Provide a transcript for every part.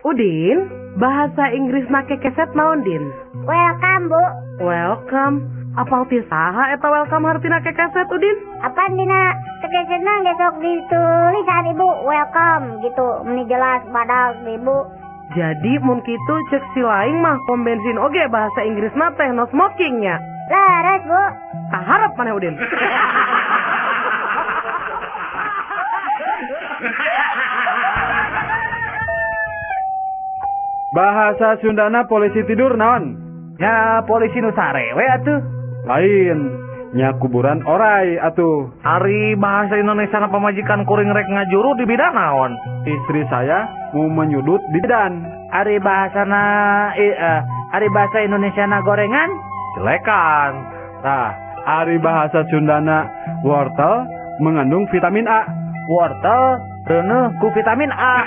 Udin, bahasa Inggris make keset naon, Din? Welcome, Bu. Welcome. Apal ti saha eta welcome hartina ke keset, Udin? Apaan dina kekesetna gesok ditulisan Ibu, welcome gitu. Ini jelas badag Ibu. Jadi mun kitu cek si laing mah pom bensin oge bahasa Inggrisna teh no smokingnya. Laras, Bu. Kaharep maneh, Udin. Bahasa Sundana polisi tidur naon? Ya polisi nu sarewe atuh. Lain, nya kuburan orai atuh. Ari bahasa Indonesia na pamajikan kuring rek ngajuru di bidang naon? Istri saya mau menyudut bidan. Ari bahasa Indonesia na gorengan? Jelekan. Nah, ari bahasa Sundana wortel mengandung vitamin A. Wortel reuneuh ku vitamin A.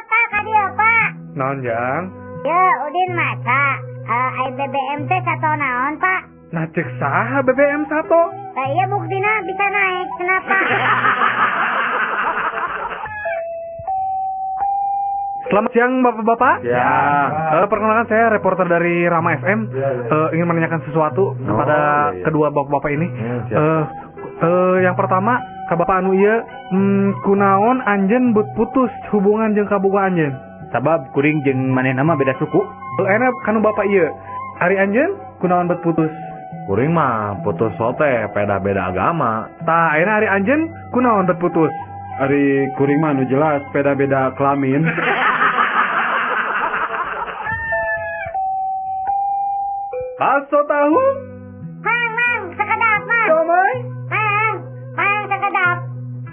Pak, kadia, Pak. Naon jang? Ya, Udin maca. BBM teh sato naon, Pak? Nah cek saha BBM satu. Lah iya buktina bisa naik, kenapa? Selamat siang Bapak-bapak. Ya. Perkenalkan saya reporter dari Rama FM. Ingin menanyakan sesuatu kepada kedua bapak-bapak ini. Yang pertama, ka Bapak anu ieu kunaon anjeun beut putus hubungan jeung kaboga anjeun? Sabab kuring jeung manehna mah beda suku. Enak kanu Bapak ieu. Ari anjeun kunaon beut putus? Kuring mah putus sote beda agama. Tah ayeuna ari anjeun kunaon beut putus? Ari kuring mah anu jelas beda kelamin. Bakso tahu? Mang, sekedap, Mang. Somai? Mang, sekedap.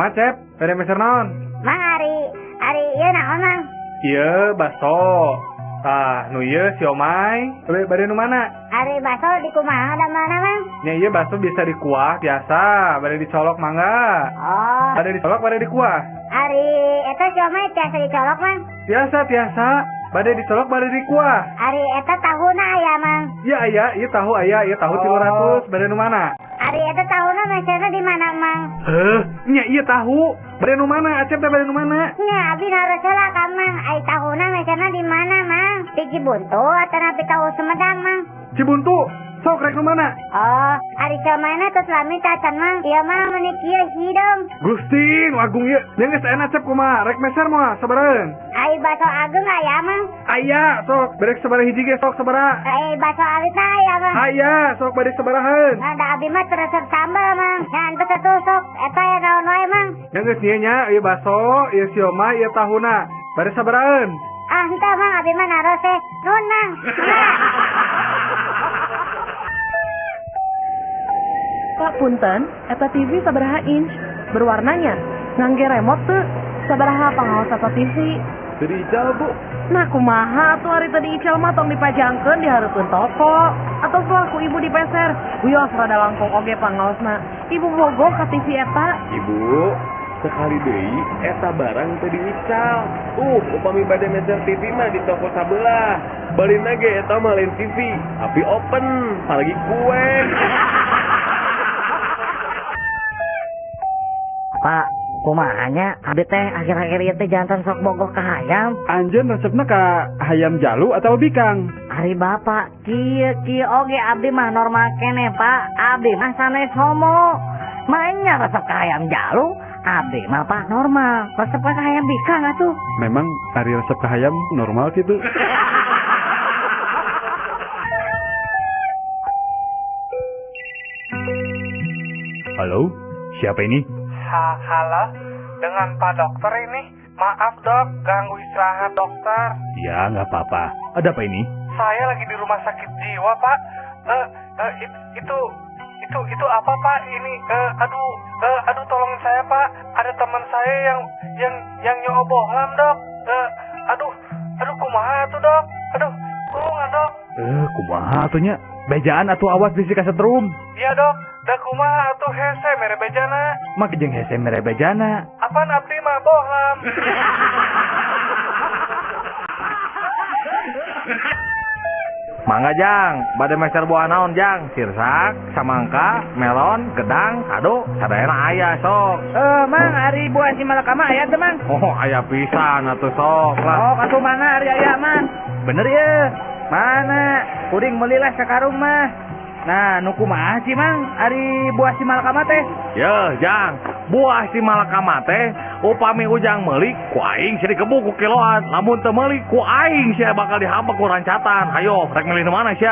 Macep, beda meser naon? Mang, ari ieu naon, Mang? Ieu bakso. Tah, nu ieu siomay. Bade nu mana? Ari bakso di kumaha da mana, Mang? Nya ieu bakso bisa dikuah biasa, bade dicolok mangga. Oh. Bade dicolok, bade dikuah. Ari eta siomay tiasa dicolok, Mang. Biasa. Bade dicolok, bade dikuah. Ari eta tahuna aya, Mang. Iya aya, ieu tahu aya, ieu tahu 300. Bade nu mana? Ari eta tahuna mesena di mana, Mang? Nya ieu tahu. Bade nu mana? Acep teh bade nu mana? Nya abi narosola ka, Mang. Ai tahuna mesena di mana, Mang? Di Cibuntu atau napi tahu Sumedang, Mang? Cibuntu. Sok rek nu mana? Oh, ari siomana terus lami tacan, Mang. Ieu mah meuni kieu hidung. Gusti, nu agung ieu. Jeung geus enak cep kumaha? Rek meser moal sabaraeun? Ai bakso agung aya, Mang. Aya, sok bade sabaraha hiji ge sok sabaraha? Ai bakso alitna aya, Mang. Aya, sok bade sabaraheun? Nah, da abi mah teresep sambal, Mang. Nyantet atuh sok eta ya naon wae, Mang. Yang geus ieu nya, ieu bakso, ieu siomay, ieu tahuna. Bade sabaraeun? Ah, henteu, Mang, abi mah naros teh. Nun, Mang. Pak punten, eta TV sabaraha inch? Berwarnanya, ngangge remote teu? Sabaraha pangaos eta TV? Jadi ical, Bu. Nah kumaha tuh hari tadi ical mah tong dipajangkeun di hareupeun toko atau selaku ibu dipeser. Wios rada langkung oge pangaosna. Ibu bogo ka TV eta. Ibu, sekali deui eta barang teu diical. Upami bade meser TV mah di toko sabelah. Balina ge eta mah lain TV, tapi open, apalagi kue. Pak, kumahanya abdi teh akhir-akhir ieu teh jantan sok bogoh ka hayam. Anjeun resepna ka hayam jalu atau bikang? Ari bapak, kieu oge abdi mah normal keneh, Pak. Abdi mah sanes homo. Mainnya resep ka hayam jalu, abdi mah Pak normal. Resep ka hayam bikang atuh. Memang ari resep ka hayam normal gitu. Halo, siapa ini? Halo, dengan Pak Dokter ini. Maaf dok, ganggu istirahat dokter. Ya, nggak apa-apa. Ada apa ini? Saya lagi di rumah sakit jiwa Pak. Itu apa Pak? Ini, aduh tolongin saya Pak. Ada teman saya yang nyobohlam dok. Aduh kumaha tuh dok. Aduh, tolong dok. Kumaha atunya? Bejaan atuh awas bisi kasetrum. Iya dok, da kumaha atuh hese mere bejana. Make jeung hese mere bejana. Apaan abdi mah bohlam. Mangga Jang, bade meser buah naon Jang? Sirsak, samangka, melon, gedang, kado, sadayana aya sok. Mang, hari buah si malakama aya teh, Mang. Oh, aya pisan atuh sok lah. Oh, katu mana hari aya, Mang? Bener ya. Mana? Kuring melilah sakarung mah. Nah, nuku mah sih, Mang, hari buah si malakama teh. Ya, Jang, buah si malakama teh upami ujang meuli ku aing sih dikebu ku kiloan. Lamun teu meuli ku aing sih bakal dihabek ku rancatan. Hayo, rek milih nu mana sih?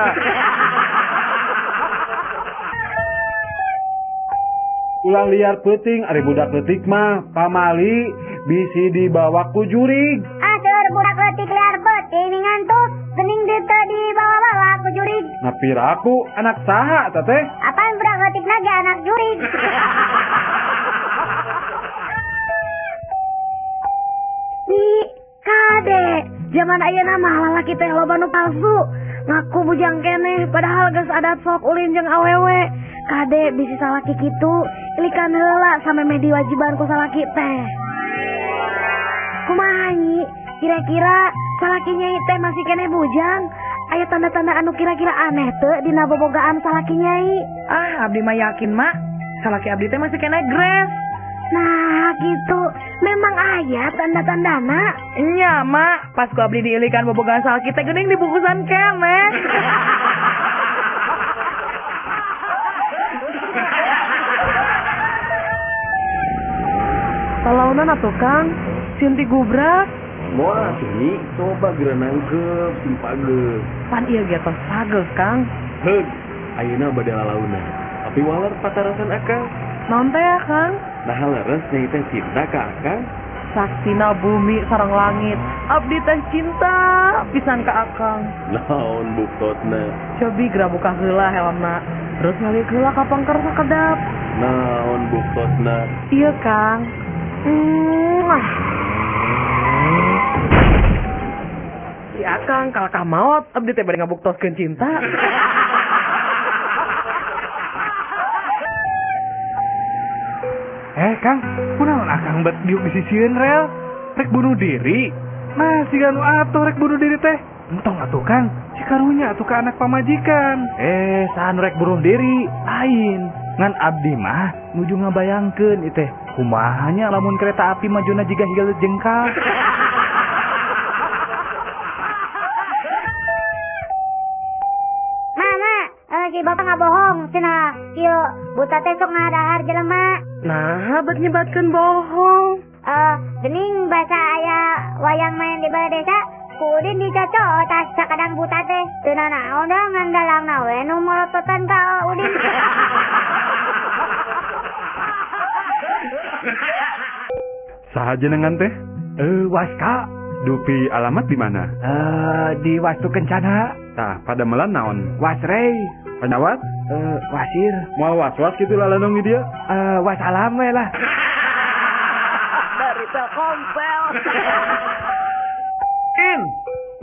Ulah liar peuting ari budak leutik mah pamali bisi dibawa ku jurig. Aseur budak leutik liar peuting ngantuk geuning dieu dibawa-bawa ku jurig. Napira aku anak saha eta teh? Apaan budak leutik lagi anak jurig? Kade, zaman ayeuna mah lalaki teh loba nu palsu. Ngaku bujang keneh padahal geus adat sok ulin jeung awewe. Kade bisi salaki kitu, ilikan heula sampe meh diwajiban ku salaki teh. Kumaha nyi? Kira-kira salaki nyai teh masih keneh bujang? Aya tanda-tanda anu kira-kira aneh teu dina bobogaan salaki nyai? Ah, abdi mah yakin, Mak. Salaki abdi teh masih kena gres. Nah gitu, memang aya tanda-tandana. Nya, Mak, pas ku abdi diilikan bobogan salaki teh geuning dibungkusan kemek. Talaunan atuh Kang, Sinti gubrak. Moal sini coba geura nangkep si page. Pan ieu ge tos pageuh Kang. Heug, ayeuna bade lalauna. Tapi walar patarasan akang. Naon teh ya Kang? Nah leres nyai teh cinta ka akang. Saksina bumi sareng langit, abdi teh cinta pisan ka Akang. Naon buktosna? Cobi geura buka heula helmna, terus ngalik heula ka pangker sakedap. Naon buktosna? Iya Kang. Si Akang kalkah maot, abdi teh bade ngabuktoskeun cinta. Kang, kunaon akang bet diuk disisieun rel? Rek bunuh diri? Nah, si anu atuh rek bunuh diri teh. Entong atuh Kang, si karunya atuh ka anak pamajikan. Saan rek bunuh diri? Lain. Ngan abdi mah nuju ngabayangkeun ieu teh. Kumahanya lamun kereta api majuna jiga higel jengkal. Mama, si bapak nggak bohong, cenah kieu buta teh sok ngadahar jelema. Nah, bet nyebatkeun bohong. Gening bahasa aya wayang main di balai desa, kudin dicocok tas sakadang buta teh. Teu naon dah ngandalangna we nu molototan ka Udin. Saha jenengan teh? Waska. Dupi alamat di mana? Di Wastu Kencana. Tah, pada melan naon? Wasrei. Penyawat? Wasir. Moal was-was kitu lalanung di dieu? Wasalam we lah. Dari Telkomsel. Din!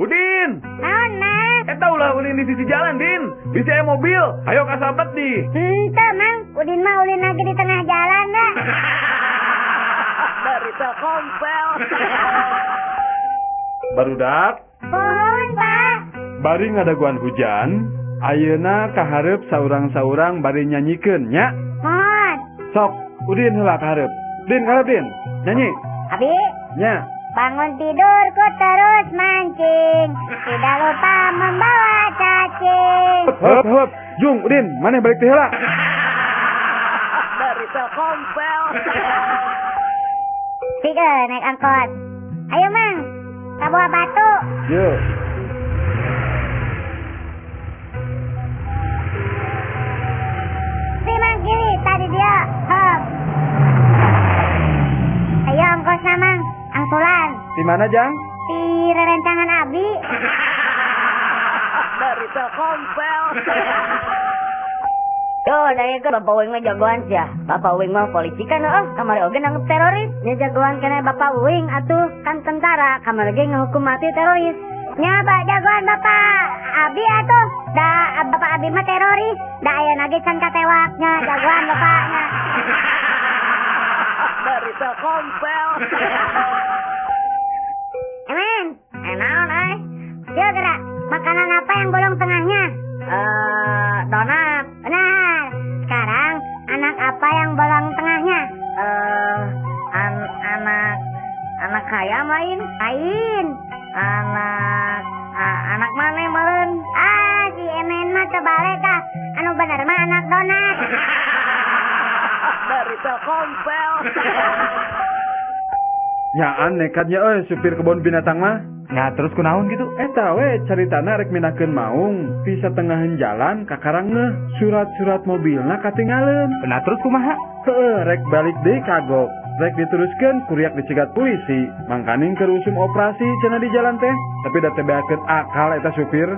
Udin! Naon Mang? Eta ulah ulin di sisi jalan, Din. Bisa aya mobil. Ayo kasabet di. Henteu Mang, Udin mah ulin lagi di tengah jalan dah. Dari Telkomsel. Barudak, Pohon Pak. bari ngadaguan hujan, ayeuna kahareup saurang-saurang bari nyanyikeun nya. Mohon. Sok, Udin heula kahareup. Din kahareup Din, nyanyi. Abi, Nya. bangun tidurku terus mancing. Tidak lupa membawa cacing. Heup, heup. Jung, Udin, maneh balik teh heula. Dari Telkomsel. Tiga naik angkot. Ayo Mang, Kabuah Batu. Yo. Si Mang kiri, tadi dia. Hop. Ayo ongkosnya Mang, angsulan. Di mana, Jang? Di rerencangan Abi. Dari Telkomsel. Yo, dari ke Bapak Uing mah jagoan sih ya. Bapak Uing mah polisi kan, kamari oge nangkep teroris. Nya jagoan kena Bapak Uing atuh kan tentara, kamar lagi ngehukum mati teroris. Nya jagoan Bapak Abi atuh, da Bapak Abi mah teroris, da aya nage can katewaknya jagoan bapaknya. Dari Telkomsel. Emen, naon Sieu gerak, makanan apa yang bolong tengahnya? lain? Lain. Anak mana meureun? Si Emen mah terbalik ah. Anu bener mah anak donat. Dari Telkomsel. Nyaan nekatnya supir kebun binatang mah. Nah terus kunaon gitu? Eta we caritana rek minakeun maung di satengahan jalan kakarang ngeh surat-surat mobilna katinggalin. Nah terus kumaha? Rek balik deui kagok. Rek diteruskeun kuriak dicegat polisi. Mangkaning keur usum operasi cenah di jalan teh. Tapi da teh beakeun akal eta supir.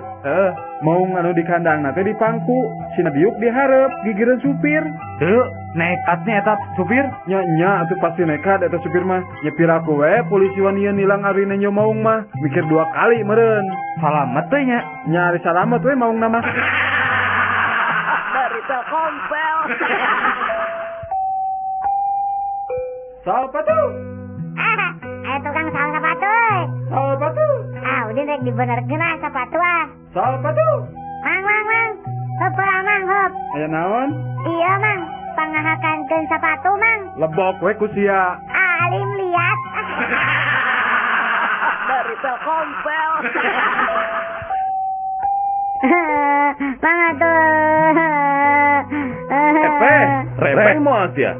Maung anu di kandangna teh dipangku. Sina diuk dihareup gigireun supir. Teu, nekatnya eta supir. Nya atuh pasti nekat eta supir mah. Nyepir aku we polisi wanian nilang arina nyo maung mah. Mikir 2 kali meureun. Salamet teh nya. Nyari salamet we maung nama. Dari Telkomsel. Sepatu. Ayo tukang sal sepatu. Sepatu. Udin rek dibenerkeun sepatu ah. Sepatu. Mang. Heup mang heup. Aya naon? Iya mang, pangahakankeun sepatu mang. Lebok we ku sia. Alim liat. Dari Telkomsel. Mang atuh. Repeh moal sia.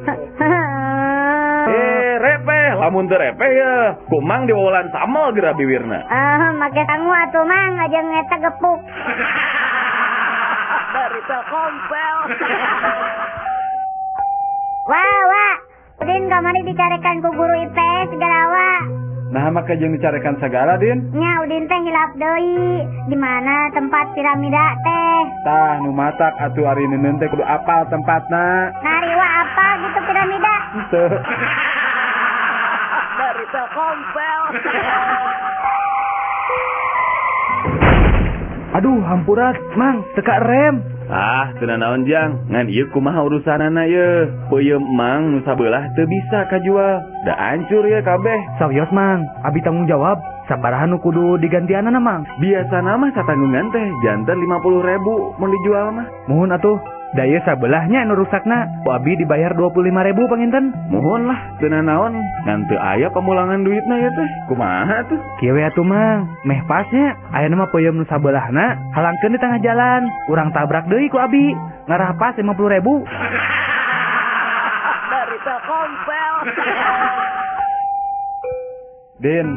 Repeh, lamun teu repeh ya. Kumang diwawalan samel geura bibirna. Make sangu atuh mang, aja ngeta gepuk. Dari Telkomsel. Wah. Udin kamari dicarekan ku guru IPS segala wa. Nah maka jeung dicarekan sagala Din. Nya Udin teh hilap deui. Di mana tempat piramida teh? Tah nu matak atuh ari neuneun teh kudu apal tempatna. Nariwa apa gitu piramida? Teu. Dari Telkomsel. Aduh, hampurat, Mang, teka rem. Teu naon jang, ngan ieu kumaha urusanana ye. Peuyeum mang nu sabelah teu bisa kajual. Da hancur ye kabeh. Sawios, Mang, abi tanggung jawab. Sabaraha nu kudu digantianana, Mang? Biasana mah satanggungan teh janten 50.000 mun dijual mah. Muhun atuh. Daya sabelahnya anu rusakna. Ku abi dibayar 25.000 panginten. Muhun lah, teu naon. Ngan teu aya pamulangan duitna ya teh. Kumaha tuh? Kieu we atuh, Mang. Meh pasnya aya mah peuyeum nu sabelahna halangkeun di tengah jalan. Urang tabrak deui ku abi. Ngarah pas 50.000. Dari Telkomsel. Din,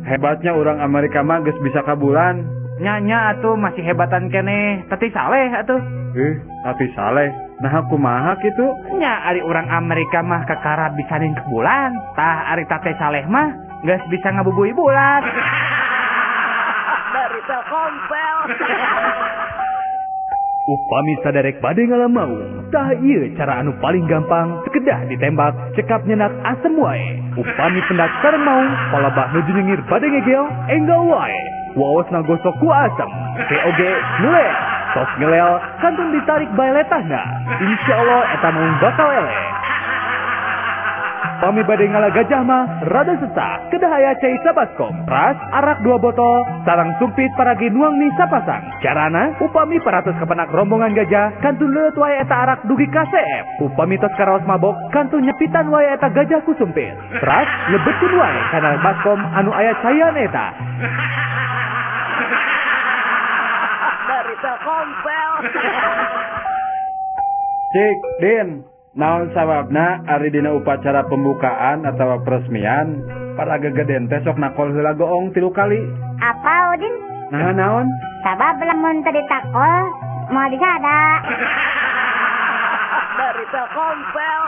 hebatnya orang Amerika mah geus bisa kabulan. Nya atuh masih hebatan keneh. Tati saleh atuh. Tapi saleh. Nah kumaha kitu? Nya ari urang Amerika mah kakara bisanin ke bulan. Tah ari tate saleh mah geus bisa ngabubui bulan. Dari Telkomsel. Upami saderek bade ngalamau, tah ieu cara anu paling gampang, sekedah ditembak, cekap nyenak asem wae. Upami pendak sareng mau, palabah nuju nyengir bade ngegel, enggak wae. Waos nagosok ku asem, oge ngelel, tos ngelel, kantun ditarik bae letahna. Insyaallah eta mah bakal eleh. Upami bade ngala gajah mah, rada sesak, kedah aya cai sabaskom, ras, arak 2 botol, sarang sumpit paragi nuang ni sapasang. Carana, upami paratos kepenak rombongan gajah, kantun leut wae eta arak dugi KCF. Upami tos karaos mabok, kantun nyepitan wae eta gajah ku sumpit. Ras, lebetkeun wae kana baskom anu aya caian eta. Dari Telkomsel. Cik, Din. Naon sababna ari dina upacara pembukaan atau peresmian para gegeden teh sok nakol heula goong 3 kali. Apa Udin? Nah naon? Sabab lamun teu ditakol moal disada. Dari Telkomsel.